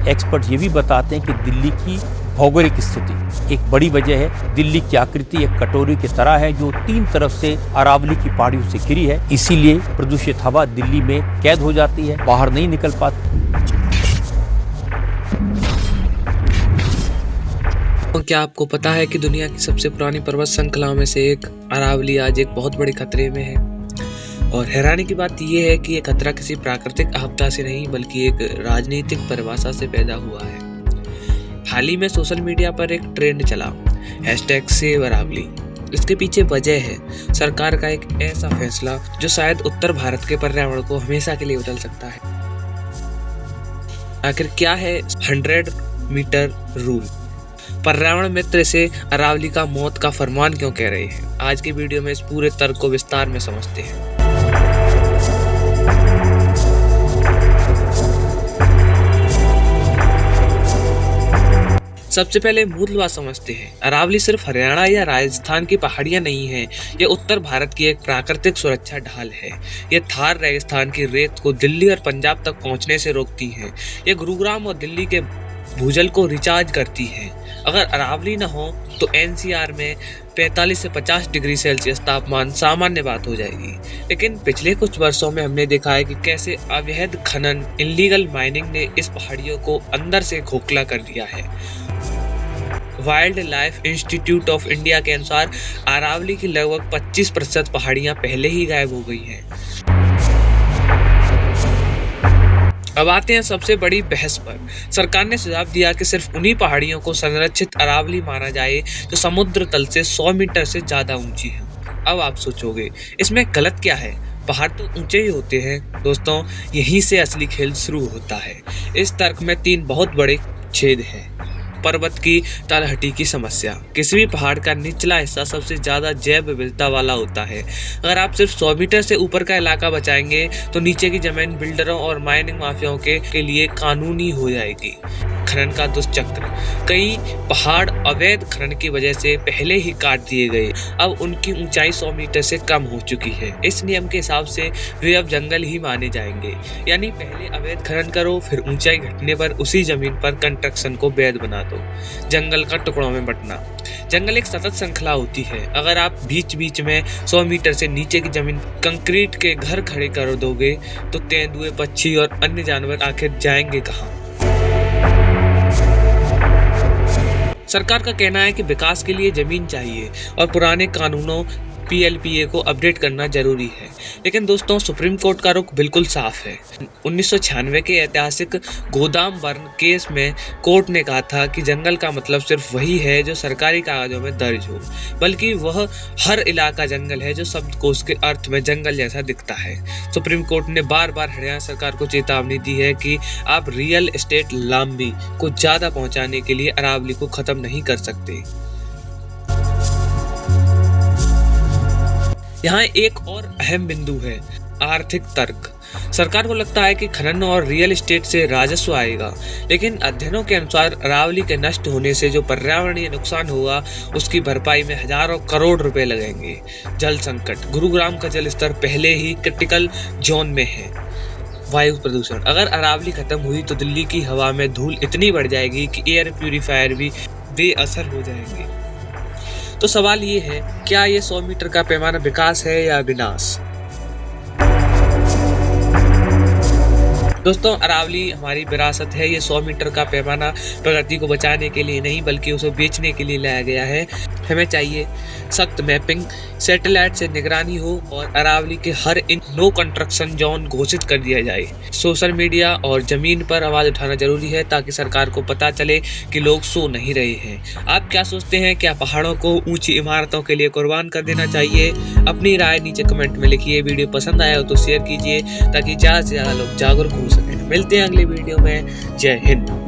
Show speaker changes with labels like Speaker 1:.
Speaker 1: Expert ये भी बताते हैं कि दिल्ली की भौगोलिक स्थिति एक बड़ी वजह है। दिल्ली की आकृति एक कटोरी की तरह है जो 3 तरफ से अरावली की पहाड़ियों से घिरी है, इसीलिए प्रदूषित हवा दिल्ली में कैद हो जाती है, बाहर नहीं निकल पाती।
Speaker 2: क्या आपको पता है कि दुनिया की सबसे पुरानी पर्वत श्रृंखलाओं में से एक अरावली आज एक बहुत बड़े खतरे में है। और हैरानी की बात यह है कि ये खतरा किसी प्राकृतिक आपदा से नहीं बल्कि एक राजनीतिक परिभाषा से पैदा हुआ है। हाल ही में सोशल मीडिया पर एक ट्रेंड चला, #SaveAravali। इसके पीछे वजह है सरकार का एक ऐसा फैसला जो शायद उत्तर भारत के पर्यावरण को हमेशा के लिए बदल सकता है। आखिर क्या है 100 मीटर रूल? पर्यावरण मित्र इसे अरावली का मौत का फरमान क्यों कह रहे हैं? आज की वीडियो में इस पूरे तर्क को विस्तार में समझते हैं। सबसे पहले मूल बात समझते हैं। अरावली सिर्फ हरियाणा या राजस्थान की पहाड़ियां नहीं हैं, ये उत्तर भारत की एक प्राकृतिक सुरक्षा ढाल है। ये थार रेगिस्तान की रेत को दिल्ली और पंजाब तक पहुंचने से रोकती है। ये गुरुग्राम और दिल्ली के भूजल को रिचार्ज करती है। अगर अरावली न हो तो एनसीआर में 45 से 50 डिग्री सेल्सियस तापमान सामान्य बात हो जाएगी। लेकिन पिछले कुछ वर्षों में हमने देखा है कि कैसे अवैध खनन, इलीगल माइनिंग ने इस पहाड़ियों को अंदर से खोखला कर दिया है। Wild life institute of India के अनुसार अरावली की लगभग 25% पहाड़ियां पहले ही गायब हो गई हैं। अब आते हैं सबसे बड़ी बहस पर। सरकार ने सुझाव दिया कि सिर्फ उन्हीं पहाड़ियों को संरक्षित अरावली माना जाए जो समुद्र तल से 100 मीटर से ज्यादा ऊंची है। अब आप सोचोगे इसमें गलत क्या है? पहाड़ तो ऊंचे ही होते हैं। दोस्तों, यहीं से असली खेल शुरू होता है। इस तर्क में 3 बहुत बड़े छेद हैं। पर्वत की तलहटी की समस्या। किसी भी पहाड़ का निचला हिस्सा सबसे ज्यादा जैव विविधता वाला होता है। अगर आप सिर्फ 100 मीटर से ऊपर का इलाका बचाएंगे तो नीचे की जमीन बिल्डरों और माइनिंग माफियाओं के लिए कानूनी हो जाएगी। खनन का दुष्चक्र। कई पहाड़ अवैध खनन की वजह से पहले ही काट दिए गए, अब उनकी ऊंचाई 100 मीटर से कम हो चुकी है। इस नियम के हिसाब से वे अब जंगल ही माने जाएंगे। यानी पहले अवैध खनन करो, फिर ऊंचाई घटने पर उसी जमीन पर कंस्ट्रक्शन को वैध बना दो। जंगल का टुकड़ों में बंटना। जंगल एक सतत श्रृंखला होती है। अगर आप बीच बीच में 100 मीटर से नीचे की जमीन कंक्रीट के घर खड़े कर दोगे तो तेंदुए, पक्षी और अन्य जानवर आखिर जाएंगे कहाँ? सरकार का कहना है कि विकास के लिए जमीन चाहिए और पुराने कानूनों PLPA को अपडेट करना जरूरी है। लेकिन दोस्तों, सुप्रीम कोर्ट का रुख बिल्कुल साफ है। 1996 के ऐतिहासिक गोदाम बर्न केस में कोर्ट ने कहा था कि जंगल का मतलब सिर्फ वही है जो सरकारी कागजों में दर्ज हो, बल्कि वह हर इलाका जंगल है जो शब्दकोश के अर्थ में जंगल जैसा दिखता है। सुप्रीम कोर्ट ने बार बार हरियाणा सरकार को चेतावनी दी है कि आप रियल एस्टेट लांबी को ज्यादा पहुंचाने के लिए अरावली को खत्म नहीं कर सकते। यहाँ एक और अहम बिंदु है, आर्थिक तर्क। सरकार को लगता है कि खनन और रियल एस्टेट से राजस्व आएगा, लेकिन अध्ययनों के अनुसार अरावली के नष्ट होने से जो पर्यावरणीय नुकसान होगा उसकी भरपाई में हजारों करोड़ रुपए लगेंगे। जल संकट। गुरुग्राम का जल स्तर पहले ही क्रिटिकल जोन में है। वायु प्रदूषण। अगर अरावली खत्म हुई तो दिल्ली की हवा में धूल इतनी बढ़ जाएगी कि एयर प्यूरिफायर भी बेअसर हो जाएंगे। तो सवाल ये है, क्या ये 100 मीटर का पैमाना विकास है या विनाश? दोस्तों, अरावली हमारी विरासत है। ये 100 मीटर का पैमाना प्रकृति को बचाने के लिए नहीं बल्कि उसे बेचने के लिए लाया गया है। हमें चाहिए सख्त मैपिंग, सैटेलाइट से निगरानी हो और अरावली के हर इंच नो कंस्ट्रक्शन जोन घोषित कर दिया जाए। सोशल मीडिया और जमीन पर आवाज उठाना जरूरी है ताकि सरकार को पता चले कि लोग सो नहीं रहे हैं। आप क्या सोचते हैं? क्या पहाड़ों को ऊंची इमारतों के लिए कुर्बान कर देना चाहिए? अपनी राय नीचे कमेंट में लिखिए। वीडियो पसंद आया हो तो शेयर कीजिए ताकि ज्यादा से ज्यादा लोग जागरूक हो सकें। मिलते हैं अगली वीडियो में। जय हिंद।